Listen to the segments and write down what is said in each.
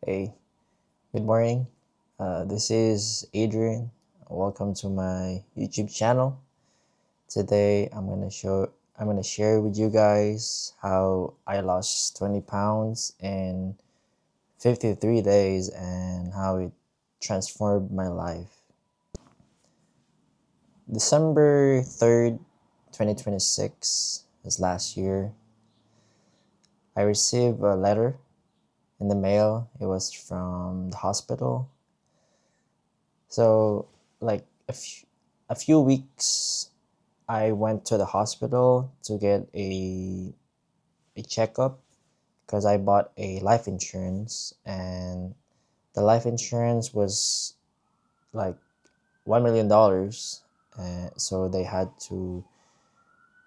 Hey, good morning. This is Adrian. Welcome to my YouTube channel. Today I'm gonna share with you guys how I lost 20 pounds in 53 days and how it transformed my life. December 3rd, 2026 is last year. I received a letter in the mail. It was from the hospital. So, like a few weeks, I went to the hospital to get a checkup because I bought a life insurance, and the life insurance was like $1 million, and so they had to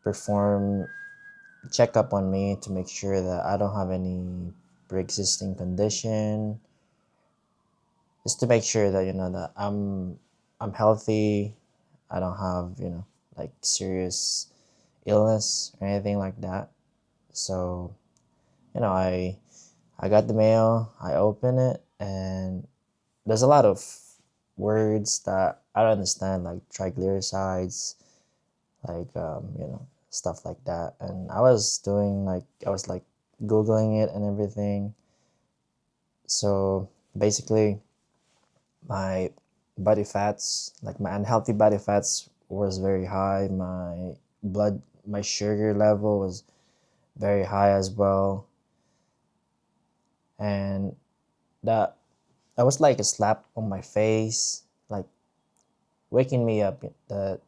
perform checkup on me to make sure that I don't have any pre-existing condition, just to make sure that that I'm healthy. I don't have like serious illness or anything like that. So I got the mail. I open it, and there's a lot of words that I don't understand, like triglycerides, like stuff like that. And I was like googling it and everything. So basically, my body fats, like my unhealthy body fats, was very high. My sugar level was very high as well, and that that was like a slap on my face, like waking me up that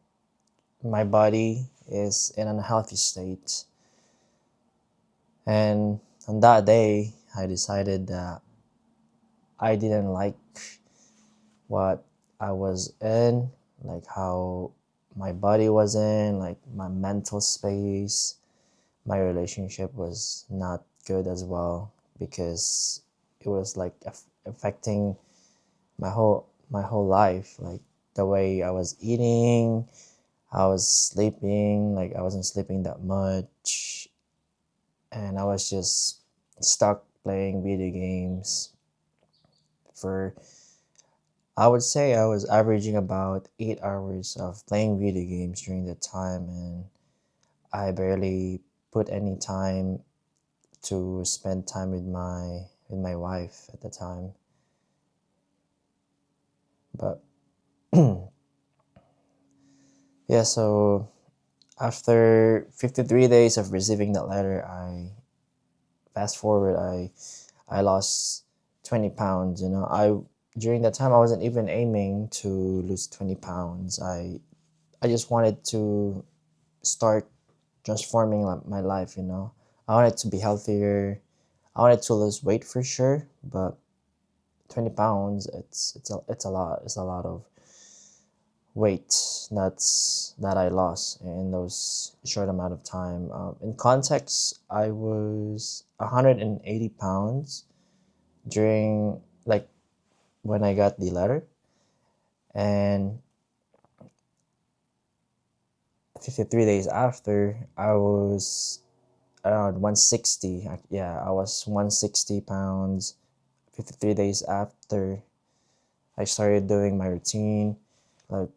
my body is in an unhealthy state. And on that day, I decided that I didn't like what I was in, like how my body was in, like my mental space. My relationship was not good as well because it was like affecting my whole life, like the way I was eating, I was sleeping, like I wasn't sleeping that much, and I was just stuck playing video games for, I would say I was averaging about 8 hours of playing video games during the time, and I barely put any time to spend time with my wife at the time. But yeah, so after 53 days of receiving that letter, fast forward, I lost 20 pounds. I during that time I wasn't even aiming to lose 20 pounds. I just wanted to start transforming my life. I wanted to be healthier. I wanted to lose weight for sure, but 20 pounds, it's a lot of weight that I lost in those short amount of time. In context, I was 180 pounds during, like, when I got the letter, and 53 days after, I was around 160. Yeah, I was 160 pounds 53 days after I started doing my routine. Like,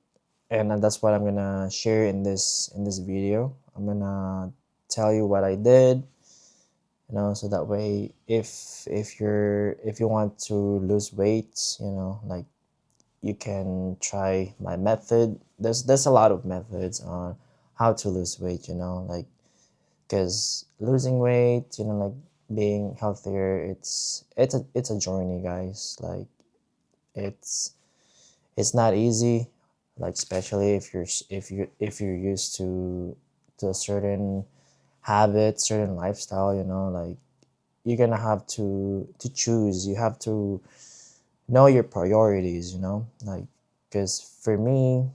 and that's what I'm gonna share in this video. I'm gonna tell you what I did, so that way, if you want to lose weight, like, you can try my method. There's a lot of methods on how to lose weight, like, because losing weight, like, being healthier, it's a journey, guys. Like, it's it's not easy, like, especially if you're used to a certain habit, certain lifestyle, like, you're gonna have to choose. You have to know your priorities, like, because for me,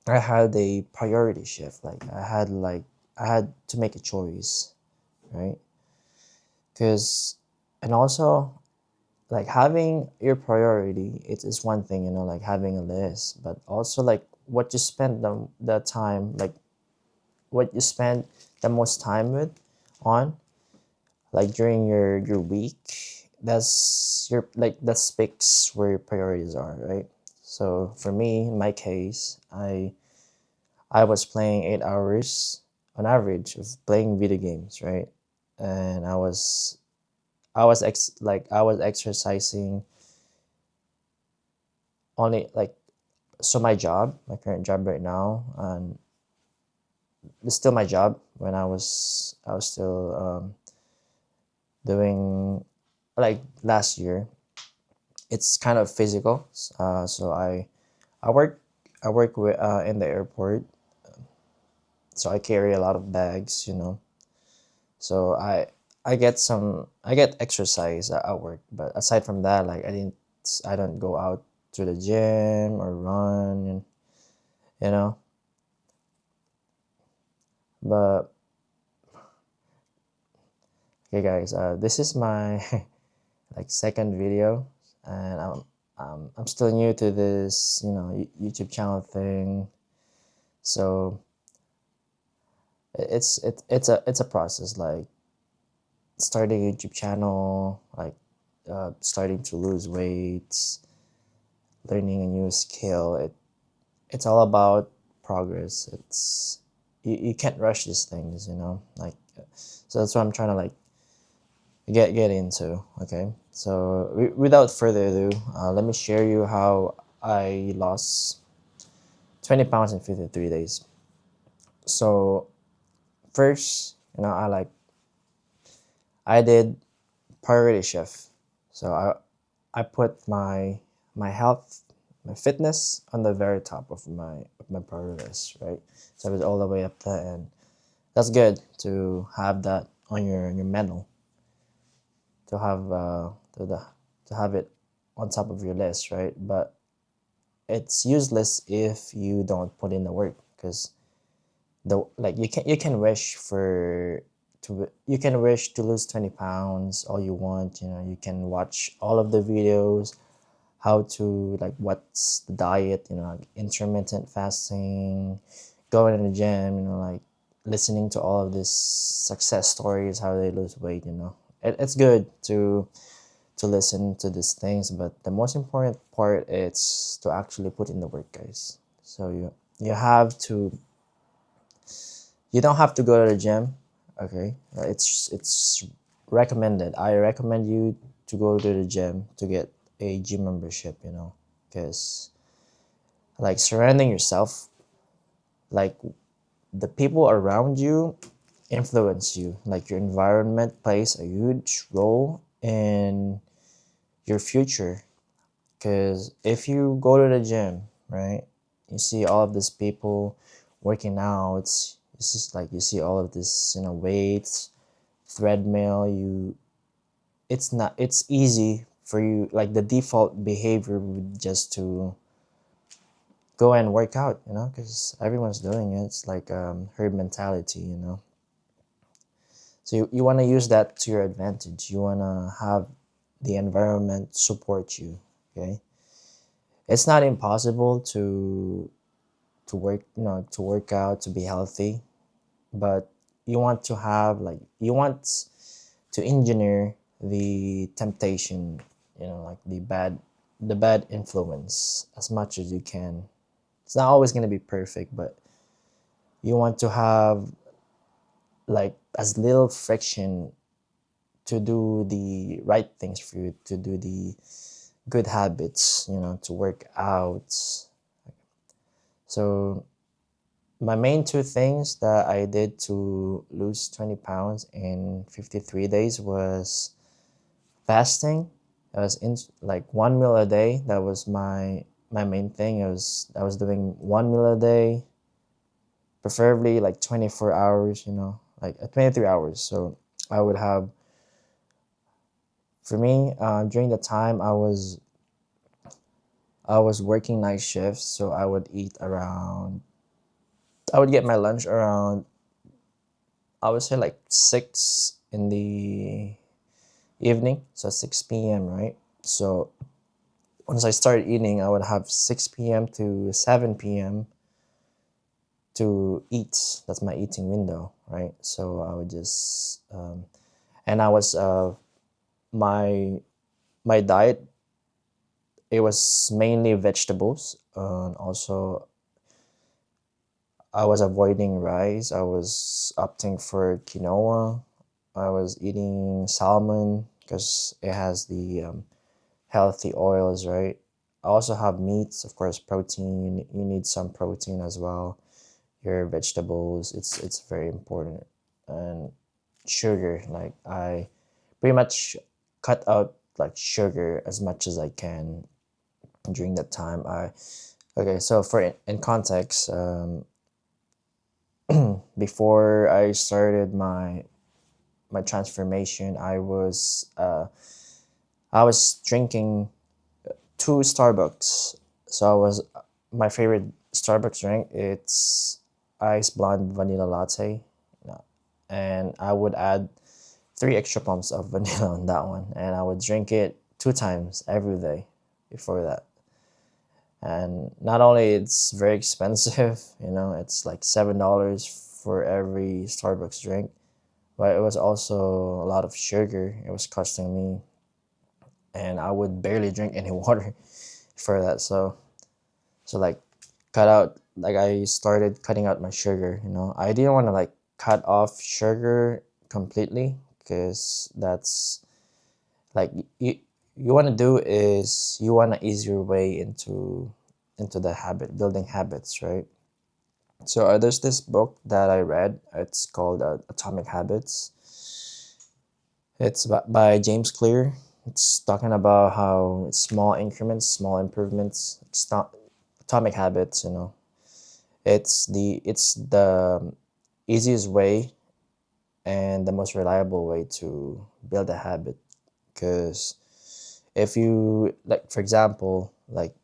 I had a priority shift. Like, I had to make a choice, right? Because, and also, like, having your priority, it's one thing, like having a list, but also, like, what you spend the time, like, what you spend the most time with on, like, during your week. that speaks where your priorities are, right? So for me, in my case, I was playing 8 hours on average of playing video games, right? And I was exercising only like, so my job, my current job right now, and it's still my job. When I was still doing, like, last year, it's kind of physical. So I work in the airport, so I carry a lot of bags, you know. So I get exercise at work, but aside from that, like, I don't go out to the gym or run, and you know. But okay, guys, this is my like second video, and I'm still new to this, you know, YouTube channel thing. So it's a process, like starting a YouTube channel, like starting to lose weight, learning a new skill. It's all about progress. You can't rush these things, you know, like, so that's what I'm trying to, like, get into. Okay, so without further ado, let me share you how I lost 20 pounds in 53 days. So first, you know, I did priority shift. So I put my health, my fitness on the very top of my priorities, right? So I was all the way up there, and that's good to have that on your mental, to have to have it on top of your list, right? But it's useless if you don't put in the work, because you can wish you can wish to lose 20 pounds all you want, you know. You can watch all of the videos, how to, like, what's the diet, you know, like intermittent fasting, going to the gym, you know, like listening to all of these success stories, how they lose weight, you know. It's good to listen to these things, but the most important part is to actually put in the work, guys. So you have to, you don't have to go to the gym, okay? It's recommended. I recommend you to go to the gym to get a gym membership, you know, because, like, surrounding yourself, like, the people around you influence you. Like, your environment plays a huge role in your future. Because if you go to the gym, right, you see all of these people working out. It's just like you see all of this, you know, weights, treadmill. It's easy for you. Like, the default behavior would just to go and work out, you know, because everyone's doing it. It's like herd mentality, you know. So you want to use that to your advantage. You want to have the environment support you. Okay, it's not impossible to work, you know, to work out, to be healthy, but you want to have, like, you want to engineer the temptation, you know, like the bad influence as much as you can. It's not always going to be perfect, but you want to have, like, as little friction to do the right things for you, to do the good habits, you know, to work out. So my main two things that I did to lose 20 pounds in 53 days was fasting. I was in, like, one meal a day. That was my main thing. I was doing one meal a day, preferably like 24 hours, you know, like 23 hours. So I would have, for me, during the time I was working night shifts, so I would get my lunch around, I would say, like 6 in the evening, so 6 p.m., right? So once I started eating, I would have 6 p.m. to 7 p.m. to eat. That's my eating window, right? So I would just, and I was, my my diet, it was mainly vegetables, and also I was avoiding rice. I was opting for quinoa. I was eating salmon because it has the healthy oils, right? I also have meats, of course, protein. You need some protein as well. Your vegetables, it's very important. And sugar, like I pretty much cut out like sugar as much as I can during that time. I okay, so for in context, before I started my transformation, I was drinking two Starbucks. So I was my favorite Starbucks drink. It's ice blonde vanilla latte, you know, and I would add three extra pumps of vanilla on that one, and I would drink it two times every day before that. And not only it's very expensive, it's like $7 for every Starbucks drink, but it was also a lot of sugar it was costing me, and I would barely drink any water for that. So like cut out like I started cutting out my sugar. I didn't want to like cut off sugar completely, because that's like you want to do is you want to ease your way into the habit building habits, right? So there's this book that I read. It's called Atomic Habits. It's by James Clear. It's talking about how small increments, small improvements, atomic habits. It's the easiest way and the most reliable way to build a habit. Because if you like, for example, like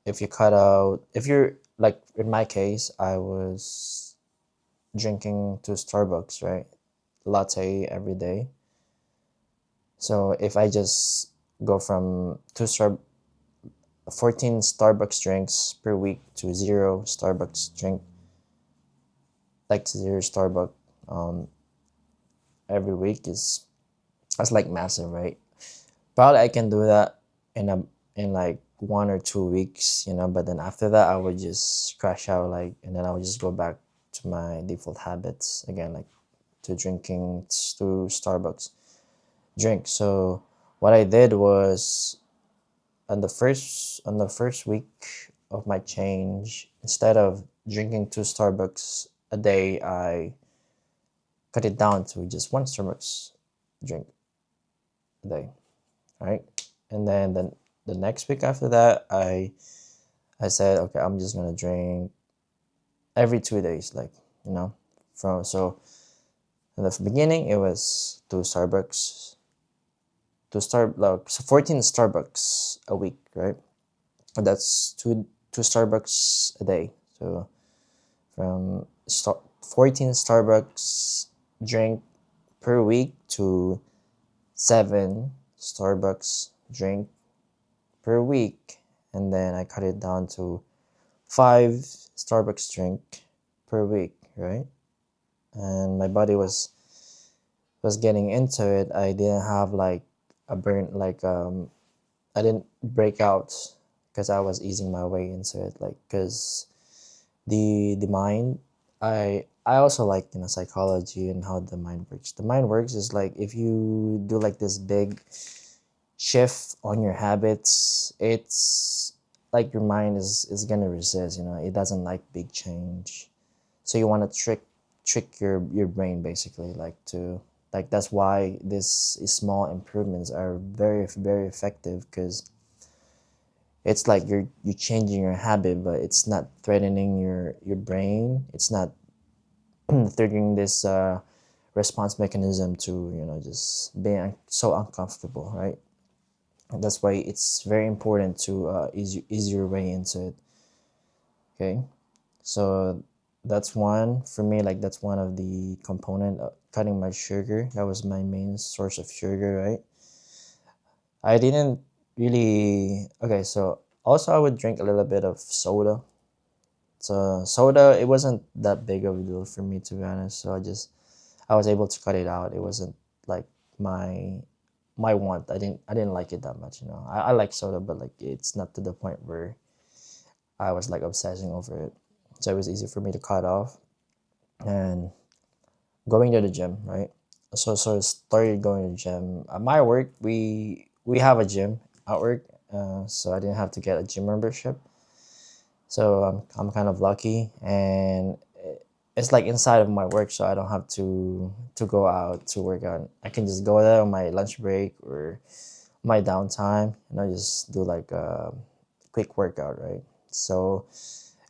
if you're like in my case, I was drinking two Starbucks, right? Latte every day. So if I just go from 14 Starbucks drinks per week to zero Starbucks drink, like zero Starbucks um, every week, is that's like massive, right? Probably I can do that in like 1 or 2 weeks, but then after that I would just crash out, like, and then I would just go back to my default habits again, like to drinking two Starbucks drink. So what I did was on the first week of my change, instead of drinking two Starbucks a day, I cut it down to just one Starbucks drink a day, right? And then the next week after that, I said, okay, I'm just gonna drink every 2 days, like, you know, from so in the beginning it was two Starbucks, like, so 14 Starbucks a week, right? And that's two Starbucks a day. So from 14 Starbucks drink per week to seven Starbucks drink per week, and then I cut it down to five Starbucks drink per week, right? And my body was getting into it. I didn't have like a burn, like I didn't break out because I was easing my way into it, like, because the mind, I also like, psychology and how the mind works. The mind works is like if you do like this big shift on your habits, it's like your mind is gonna resist. It doesn't like big change, so you want to trick your brain, basically, like to like that's why this small improvements are very very effective, because it's like you're changing your habit, but it's not threatening your brain. It's not triggering this response mechanism to just being so uncomfortable, right? And that's why it's very important to ease your way into it. Okay, so that's one for me. Like, that's one of the component, cutting my sugar. That was my main source of sugar, right? I didn't really okay. So also I would drink a little bit of soda. So soda, it wasn't that big of a deal for me, to be honest. So I was able to cut it out. It wasn't like my my want. I didn't like it that much, you know. I like soda, but like it's not to the point where I was like obsessing over it. So it was easy for me to cut off. And going to the gym, right? So I started going to the gym. At my work, we have a gym at work, so I didn't have to get a gym membership. So I'm kind of lucky, and it's like inside of my work, so I don't have to go out to work out. I can just go there on my lunch break or my downtime, and I just do like a quick workout, right? So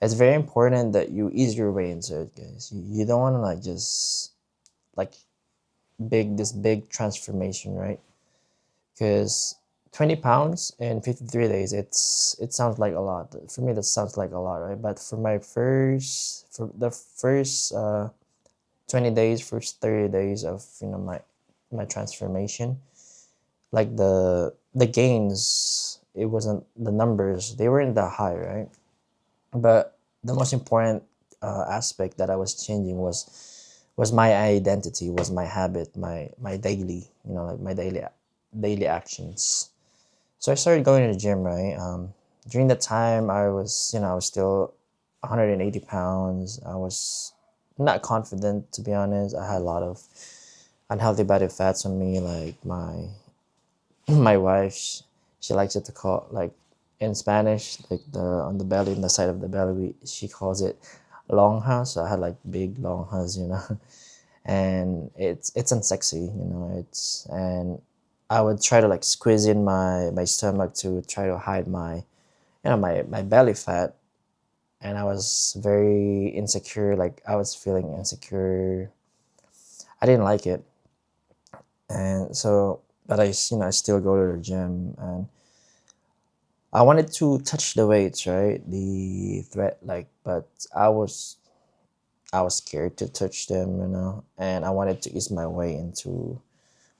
it's very important that you ease your way into it, guys. You don't want to like just like big transformation, right? Because 20 pounds in 53 days, it sounds like a lot. For me, that sounds like a lot, right? But for the first 20 days, first 30 days of, you know, my transformation, like the gains, it wasn't the numbers, they weren't that high, right? But the most important aspect that I was changing was my identity, was my habit, my daily, you know, like my daily actions. So I started going to the gym, right? During that time, I was still 180 pounds. I was not confident, to be honest. I had a lot of unhealthy body fats on me. Like my wife, she likes it to call like in Spanish, like the on the belly, on the side of the belly, she calls it lonjas. So I had like big lonjas, you know, and it's unsexy, you know. It's and I would try to like squeeze in my stomach to try to hide my, you know, my belly fat, and I was very insecure. Like I was feeling insecure. I didn't like it, and so but I still go to the gym, and I wanted to touch the weights, right? The threat, like, but I was scared to touch them, you know, and I wanted to ease my way into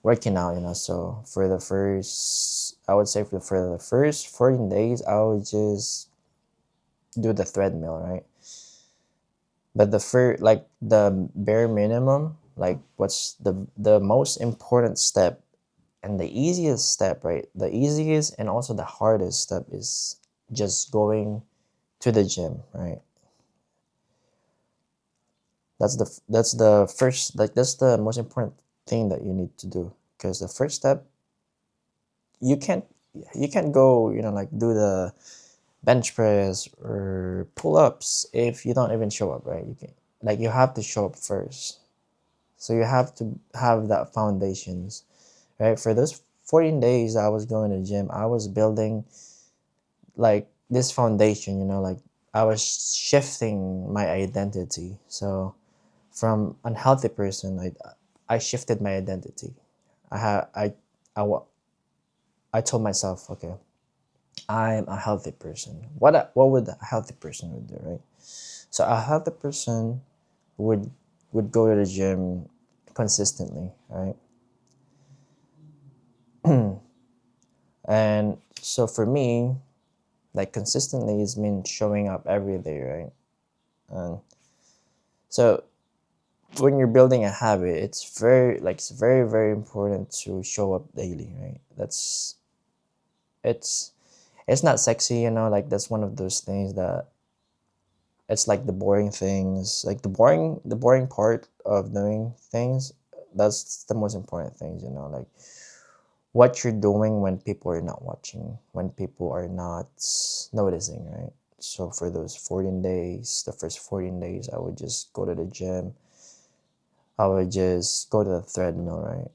working out, you know. So for the first, I would say for the first 14 days, I would just do the treadmill, right? But the first, like the bare minimum, like what's the most important step and the easiest step, right? The easiest and also the hardest step is just going to the gym, right? That's the first, like that's the most important thing that you need to do, because the first step, you can't you can't go, you know, like do the bench press or pull ups if you don't even show up, right? You can, like, you have to show up first. So you have to have that foundations, right? For those 14 days I was going to the gym, I was building like this foundation, you know, like I was shifting my identity. So from unhealthy person, I shifted my identity. I had I wa- I told myself, okay, I'm a healthy person. What would a healthy person would do, right? So a healthy person would would go to the gym consistently, right? And so for me, like consistently is mean showing up every day, right? And so when you're building a habit, it's very important to show up daily, right? It's it's not sexy, you know, like that's one of those things that it's like the boring things, like the boring part of doing things, that's the most important things, you know, like what you're doing when people are not watching, when people are not noticing, right? So for those 14 days, the first 14 days, I would just go to the gym. I would just go to the treadmill, right?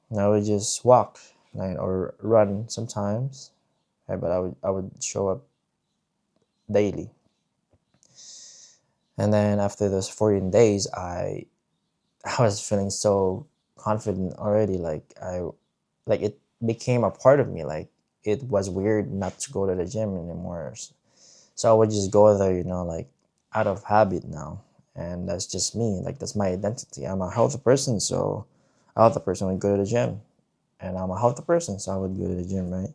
And I would just walk, right, or run sometimes, right? But I would show up daily. And then after those 14 days, I was feeling so confident already. Like it became a part of me. Like it was weird not to go to the gym anymore. So I would just go there, you know, like out of habit now. And that's just me. Like that's my identity. I'm a healthy person, so a healthy person would go to the gym. And I'm a healthy person, so I would go to the gym, right?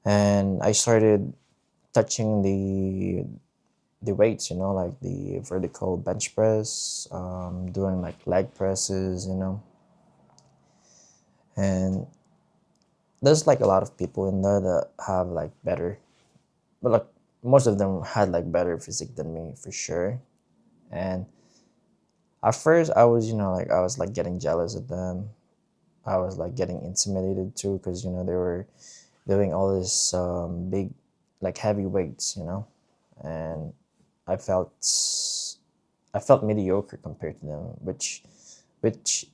And I started touching the weights, you know, like the vertical bench press, doing like leg presses, you know, and there's like a lot of people in there that have like better, but like most of them had like better physique than me for sure. And at first I was, like I was like getting jealous of them. I was like getting intimidated too, because they were doing all this big, like heavy weights, and I felt I felt mediocre compared to them, which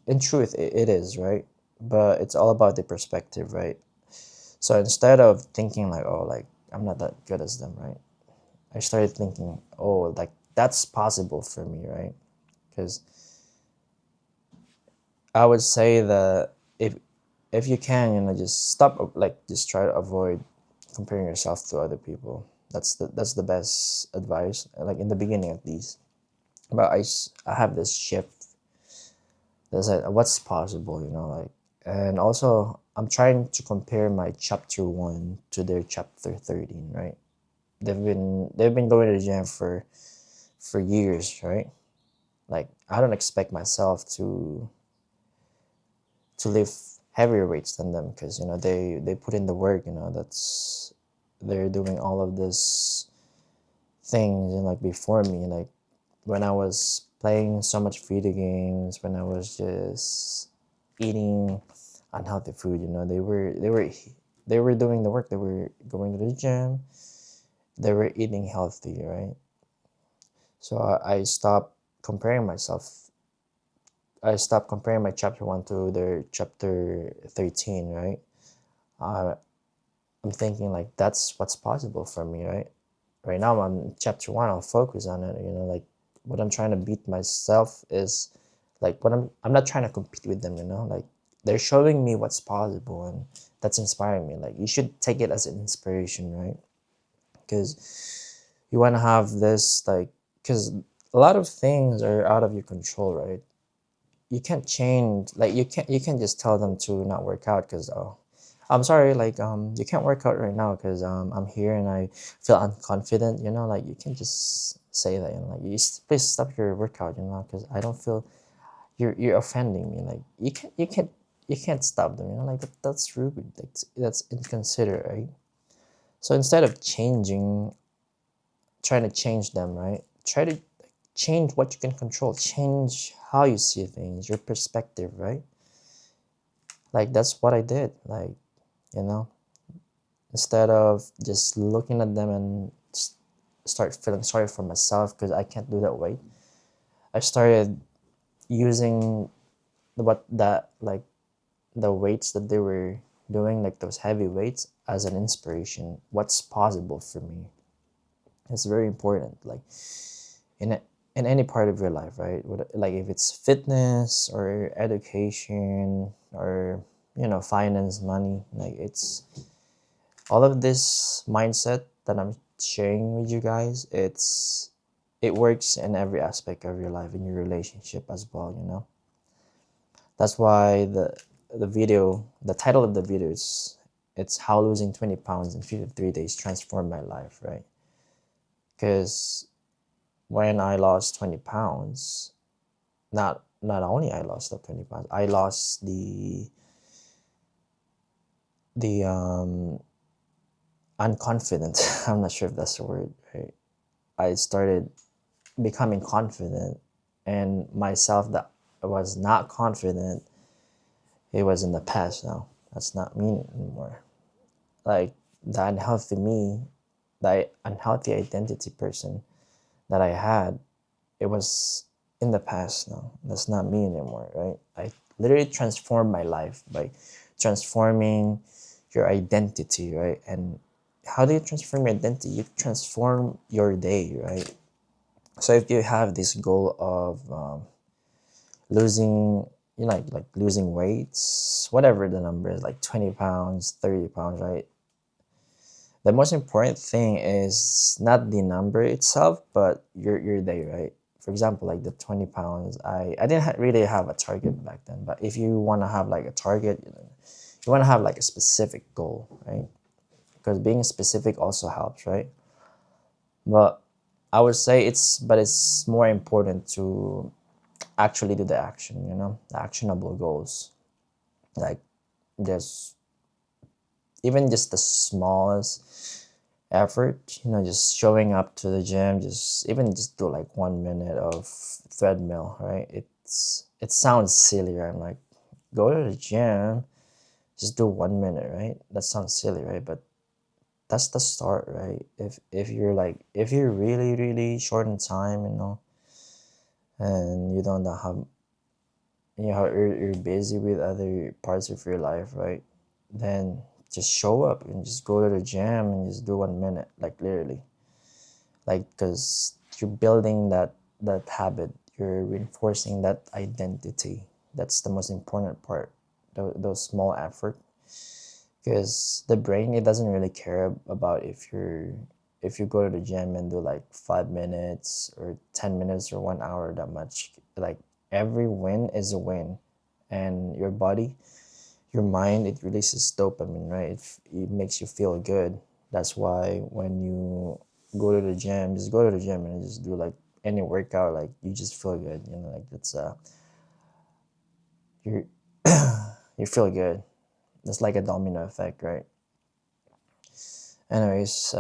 in truth it is, right? But it's all about the perspective, right? So instead of thinking like, oh, like I'm not that good as them, right? I started thinking, oh, like that's possible for me, right? Because I would say that if you can, just stop, like just try to avoid comparing yourself to other people. That's the best advice, like in the beginning at least. But I have this shift that's like what's possible, like, and also I'm trying to compare my chapter 1 to their chapter 13, right? They've been going to the gym for years, right? Like I don't expect myself to lift heavier weights than them, because they put in the work, that's they're doing all of this things, and like before me, like when I was playing so much video games, when I was just eating unhealthy food, they were doing the work. They were going to the gym. They were eating healthy, right? So I stopped comparing myself. I stopped comparing my chapter 1 to their chapter 13, right? Uh, I'm thinking like that's what's possible for me, right? Right now I'm on chapter 1. I'll focus on it. Like what I'm trying to beat myself is like what I'm not trying to compete with them. Like they're showing me what's possible, and that's inspiring me. Like you should take it as an inspiration, right? Because you want to have this, like, because a lot of things are out of your control, right? You can't change, like you can't just tell them to not work out because, oh, I'm sorry, like you can't work out right now because I'm here and I feel unconfident, like you can just say that, like please stop your workout, because I don't feel, you're offending me. Like you can't stop them, like that's rude, that's inconsiderate, right? So instead of trying to change them, right, try to change what you can control, change how you see things, your perspective, right? Like that's what I did. Like, you know, instead of just looking at them and start feeling sorry for myself because I can't do that weight, I started using what that like the weights that they were doing, like those heavy weights, as an inspiration. What's possible for me? It's very important. Like in in any part of your life, right? Like if it's fitness or education or finance, money, like it's all of this mindset that I'm sharing with you guys. It works in every aspect of your life, in your relationship as well. That's why the title of the video is, it's how losing 20 pounds in 53 days transformed my life, right? Because when I lost 20 pounds, not only I lost the 20 pounds, I lost the unconfident. I'm not sure if that's the word, right? I started becoming confident, and myself that was not confident, it was in the past now. That's not me anymore. Like the unhealthy me, the unhealthy identity person that I had, it was in the past now. That's not me anymore, right? I literally transformed my life by transforming your identity, right? And how do you transform your identity? You transform your day, right? So if you have this goal of losing, like losing weights, whatever the number is, like 20 pounds, 30 pounds, right? The most important thing is not the number itself, but your day, right? For example, like the 20 pounds, I didn't really have a target back then, but if you want to have like a target, you want to have like a specific goal, right? Because being specific also helps, right? But I would say it's more important to actually do the action, the actionable goals. Like just even just the smallest effort, just showing up to the gym, just even just do like 1 minute of treadmill, right? It sounds silly, right? I'm like, go to the gym, just do 1 minute, right? That sounds silly, right? But that's the start, right? If you're really really short in time, and you don't have you're busy with other parts of your life, right? Then just show up and just go to the gym and just do 1 minute, like literally, like because you're building that habit, you're reinforcing that identity. That's the most important part. Those small effort, because the brain, it doesn't really care about if you go to the gym and do like 5 minutes or 10 minutes or 1 hour, that much. Like every win is a win, and your body, your mind, it releases dopamine, right? It makes you feel good. That's why when you go to the gym, just go to the gym and just do like any workout, like you just feel good, like that's you you feel good. It's like a domino effect, right? Anyways,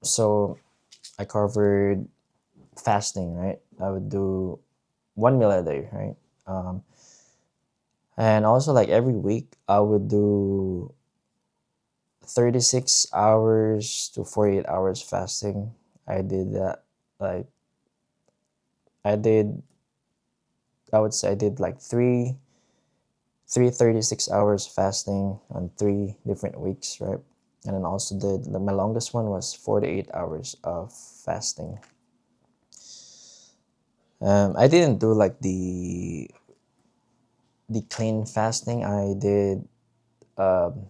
so I covered fasting, right? I would do 1 meal a day, right? Um, and also like every week I would do 36 hours to 48 hours fasting. I did that, like I did I would say I did like three 36 hours fasting on 3 different weeks, right? And then also did my longest one was 48 hours of fasting. I didn't do like the clean fasting. I did um,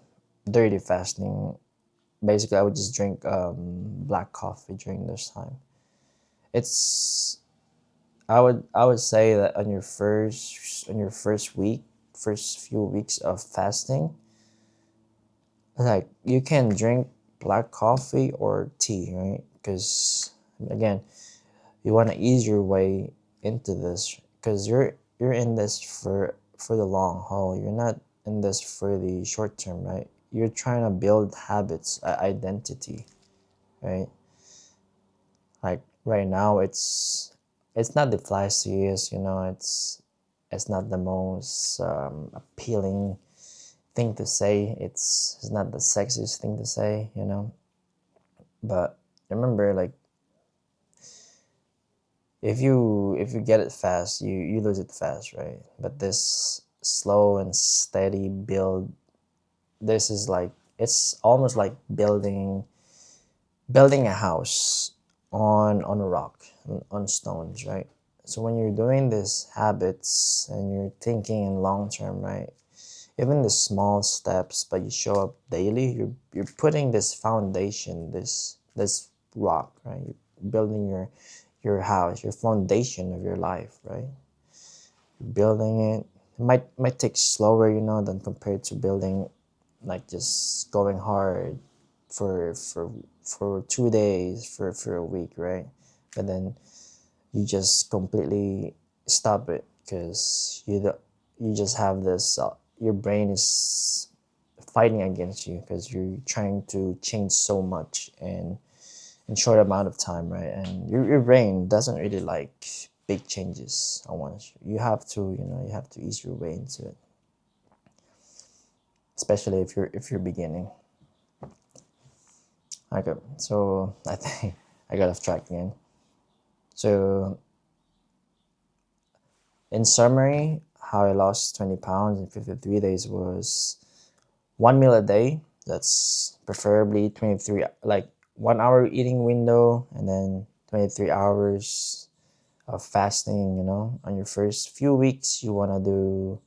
dirty fasting. Basically, I would just drink black coffee during this time. It's I would say that on your first few weeks of fasting, like you can drink black coffee or tea, right? Because again, you want to ease your way into this, because you're in this for the long haul. You're not in this for the short term, right? You're trying to build habits, identity, right? Like right now, it's not the flashiest, it's not the most appealing thing to say. It's not the sexiest thing to say. But remember, like if you get it fast, you lose it fast, right? But this slow and steady build, this is like, it's almost like building a house on a rock, on stones, right? So when you're doing these habits and you're thinking in long term, right? Even the small steps, but you show up daily, you're putting this foundation, this rock, right? You're building your house, your foundation of your life, right? You're building it. It might take slower, than compared to building, like just going hard for 2 days, for a week, right? But then you just completely stop it, because you just have this, your brain is fighting against you, because you're trying to change so much in short amount of time, right? And your brain doesn't really like big changes at once. You have to ease your way into it, especially if you're beginning. Okay, so I think I got off track again. So in summary, how I lost 20 pounds in 53 days was 1 meal a day. That's preferably 23, like 1 hour eating window, and then 23 hours of fasting. On your first few weeks, you want to do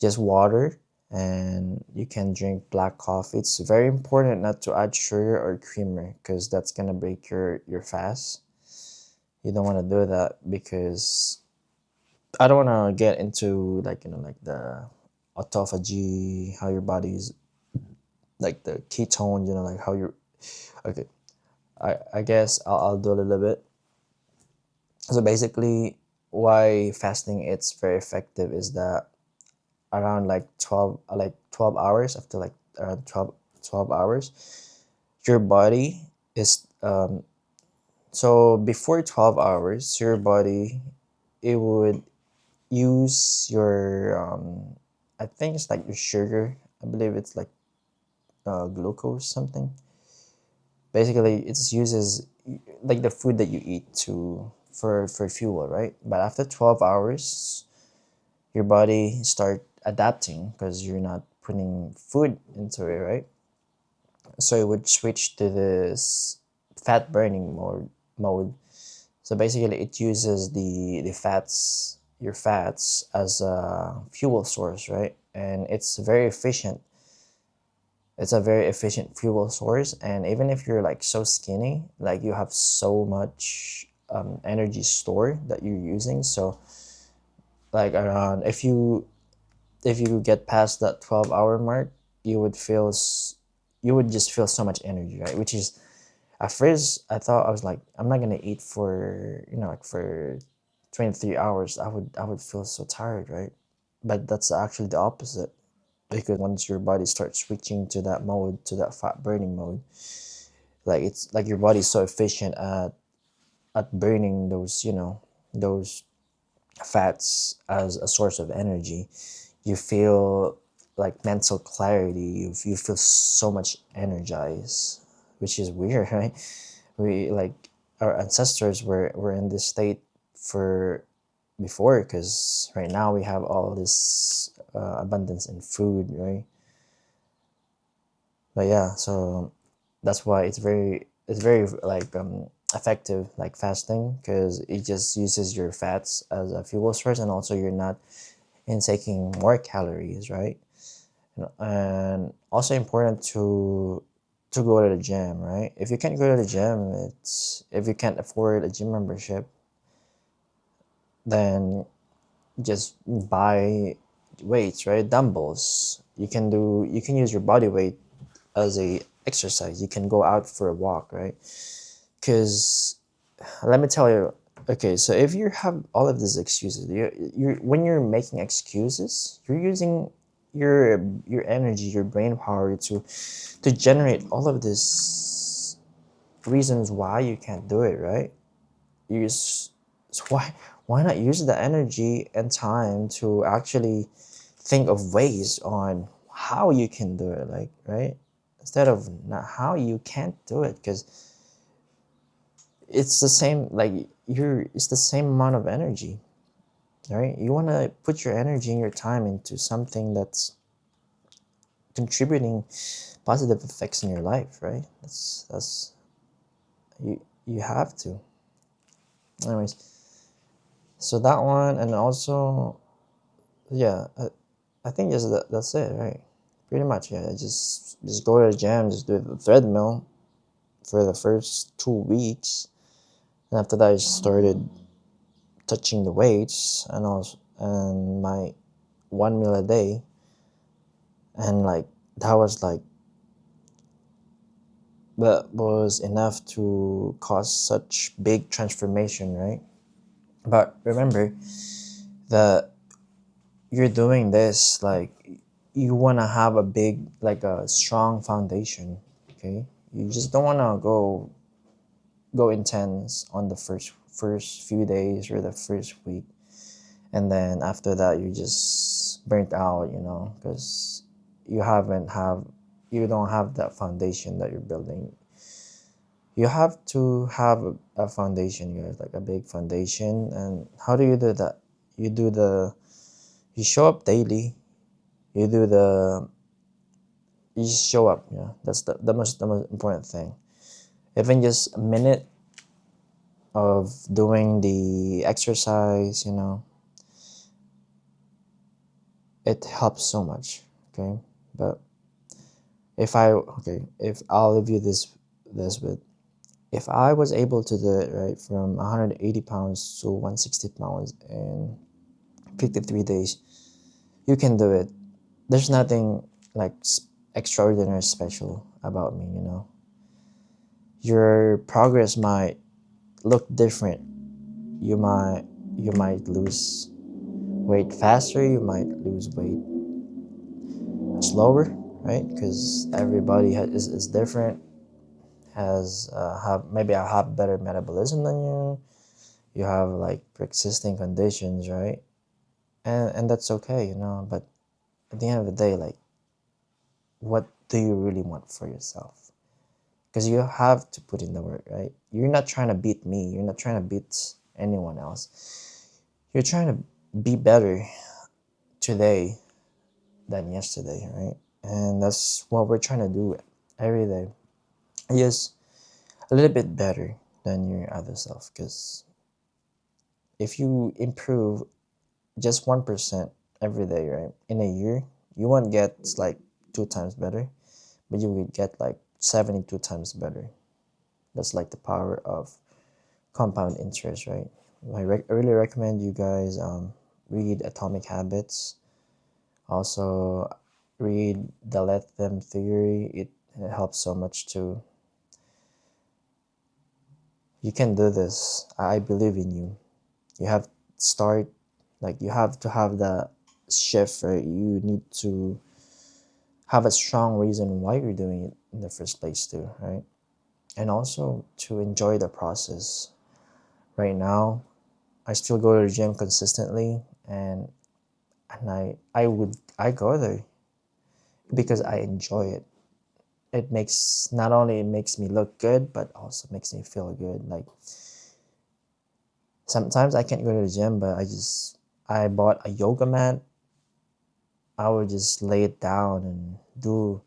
just water, and you can drink black coffee. It's very important not to add sugar or creamer, because that's going to break your fast. You don't want to do that, because I don't want to get into like like the autophagy, how your body's like the ketones, like how you're okay. I guess I'll do a little bit. So basically, why fasting it's very effective is that around like 12 hours, after like around 12 hours, your body is so before 12 hours your body, it would use your I think it's like your sugar. I believe it's like glucose something. Basically it uses like the food that you eat to for fuel, right? But after 12 hours your body start adapting because you're not putting food into it, right? So it would switch to this fat burning mode. So basically it uses the fats, your fats, as a fuel source, right? And it's very efficient. It's a very efficient fuel source, and even if you're like so skinny, like you have so much energy stored that you're using. So like around, if you get past that 12-hour mark, you would you would just feel so much energy, right? Which is, at first I thought, I was like, I'm not gonna eat for, like for 23 hours. I would feel so tired, right? But that's actually the opposite, because once your body starts switching to that mode, to that fat burning mode, like it's like your body's so efficient at burning those, those fats as a source of energy. You feel like mental clarity. You feel so much energized, which is weird, right? We like, our ancestors were in this state for before, because right now we have all this abundance in food, right? But yeah, so that's why it's very like effective, like fasting, because it just uses your fats as a fuel source, and also you're not intaking more calories, right? And also important to go to the gym, right? If you can't go to the gym, it's if you can't afford a gym membership, then just buy weights, right? Dumbbells. You can use your body weight as a exercise. You can go out for a walk, right? Because let me tell you, okay, so if you have all of these excuses, you when you're making excuses, you're using your energy, your brain power to generate all of these reasons why you can't do it, right? You use so why not use the energy and time to actually think of ways on how you can do it, like, right? Instead of not how you can't do it, because it's the same, like, it's the same amount of energy, right? You want to put your energy and your time into something that's contributing positive effects in your life, right? That's you have to. Anyways, so that one, and also, yeah, I think that's it, right? Pretty much, yeah. Just go to the gym, just do the treadmill for the first 2 weeks, and after that I just started touching the weights, and also and my one meal a day, and like that was like that was enough to cause such big transformation, right? But remember that you're doing this, like, you want to have a big, like a strong foundation, okay? You just don't want to go intense on the first few days or the first week, and then after that you just burnt out, because you haven't have you don't have that foundation that you're building. You have to have a foundation, guys, like a big foundation. And how do you do that? You do the you show up daily. You do the you just show up. Yeah, that's the most important thing. Even just a minute of doing the exercise, it helps so much. Okay, but if I'll leave you this with, if I was able to do it, right, from 180 pounds to 160 pounds in 53 days, you can do it. There's nothing like extraordinary special about me. Your progress might look different. You might you might lose weight faster, you might lose weight slower, right? Because everybody is different, has have maybe I have better metabolism than you. You have like pre-existing conditions, right? And that's okay, you know. But at the end of the day, like, what do you really want for yourself? Because you have to put in the work, right? You're not trying to beat me. You're not trying to beat anyone else. You're trying to be better today than yesterday, right? And that's what we're trying to do every day. Just a little bit better than your other self. Because if you improve just 1% every day, right, in a year, you won't get like 2 times better, but you will get like 72 times better. That's like the power of compound interest, right? I really recommend you guys read Atomic Habits. Also, read the Let Them theory. It helps so much too. You can do this. I believe in you. You have to start, like, you have to have the shift, right? You need to have a strong reason why you're doing it in the first place too, right? And also to enjoy the process. Right now, I still go to the gym consistently, and I go there because I enjoy it. It makes, not only it makes me look good, but also makes me feel good. Like, sometimes I can't go to the gym, but I bought a yoga mat. I would just lay it down and do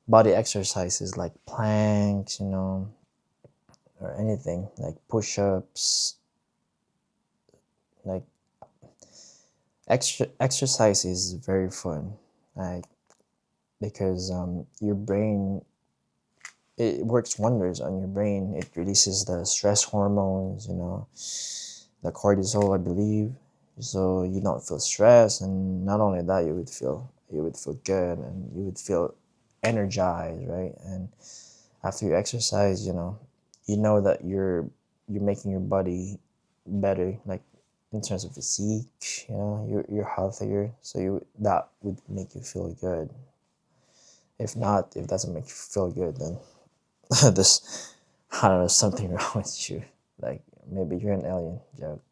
body exercises like planks, you know, or anything like push-ups. Like, exercise is very fun, like, because your brain, it works wonders on your brain. It releases the stress hormones, you know, the cortisol, I believe, so you don't feel stress. And not only that, you would feel good, and you would feel energized, right? And after you exercise, you know that you're making your body better, like in terms of physique. You're healthier, so that would make you feel good. If not, if it doesn't make you feel good, then there's, I don't know, something wrong with you. Like, maybe you're an alien. Joke.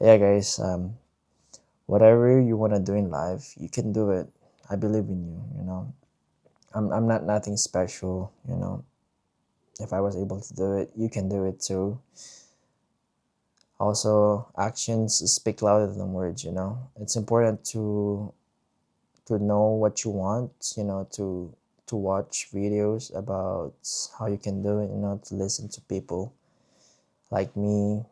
Yeah, guys. Whatever you want to do in life, you can do it. I believe in you. I'm not nothing special. If I was able to do it, you can do it too. Also, actions speak louder than words. It's important to know what you want. To watch videos about how you can do it. To listen to people like me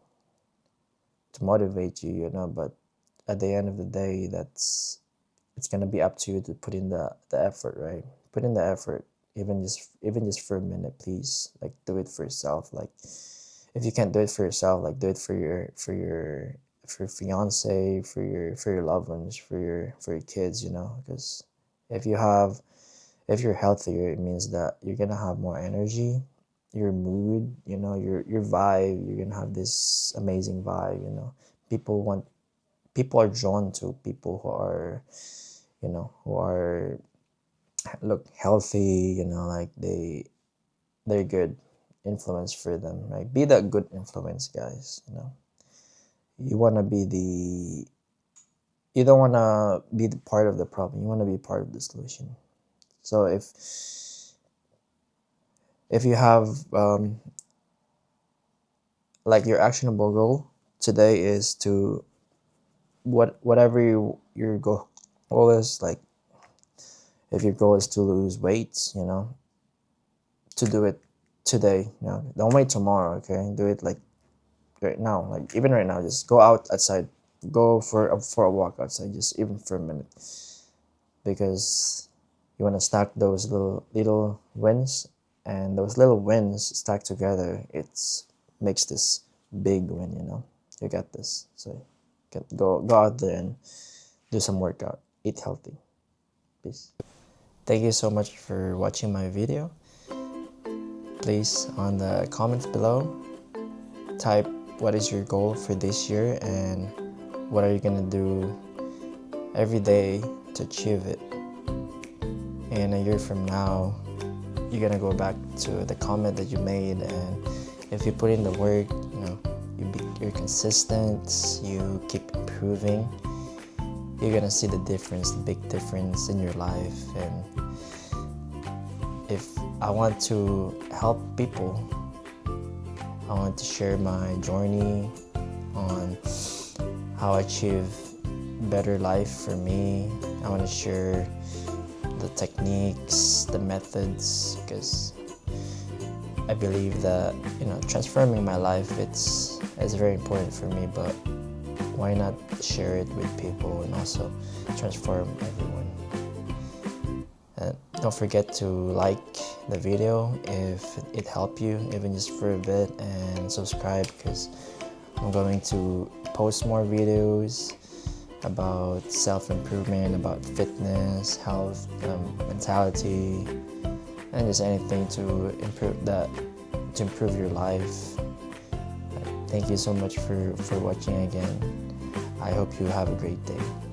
to motivate you. But at the end of the day, it's gonna be up to you to put in the effort, right? Put in the effort, even just for a minute, please. Like, do it for yourself. Like, if you can't do it for yourself, like, do it for your fiance, for your loved ones, for your kids. Because if you have if you're healthier, it means that you're gonna have more energy, your mood, your vibe. You're gonna have this amazing vibe. People want people are drawn to people who are look healthy. Like, they're good influence for them, right? Be that good influence, guys. You want to be the you don't want to be the part of the problem. You want to be part of the solution. So if you have like, your actionable goal today is to whatever your goal is, like, if your goal is to lose weight, to do it today. Don't wait tomorrow. Okay, do it like right now. Like, even right now, just go outside, go for a walk outside, just even for a minute, because you want to stack those little wins, and those little wins stacked together, it's makes this big win. You got this. So go out there and do some workout. Eat healthy. Peace. Thank you so much for watching my video. Please, on the comments below, type what is your goal for this year, and what are you gonna do every day to achieve it. and a year from now, you're gonna go back to the comment that you made, and if you put in the work, you're consistent, you keep improving, you're gonna see the difference, the big difference in your life. And if I want to help people, I want to share my journey on how I achieve better life for me. I want to share the techniques, the methods, because I believe that transforming my life it's very important for me. But why not share it with people and also transform everyone? And don't forget to like the video if it helped you, even just for a bit, and subscribe, because I'm going to post more videos about self-improvement, about fitness, health, mentality, and just anything to improve your life. Thank you so much for watching again. I hope you have a great day.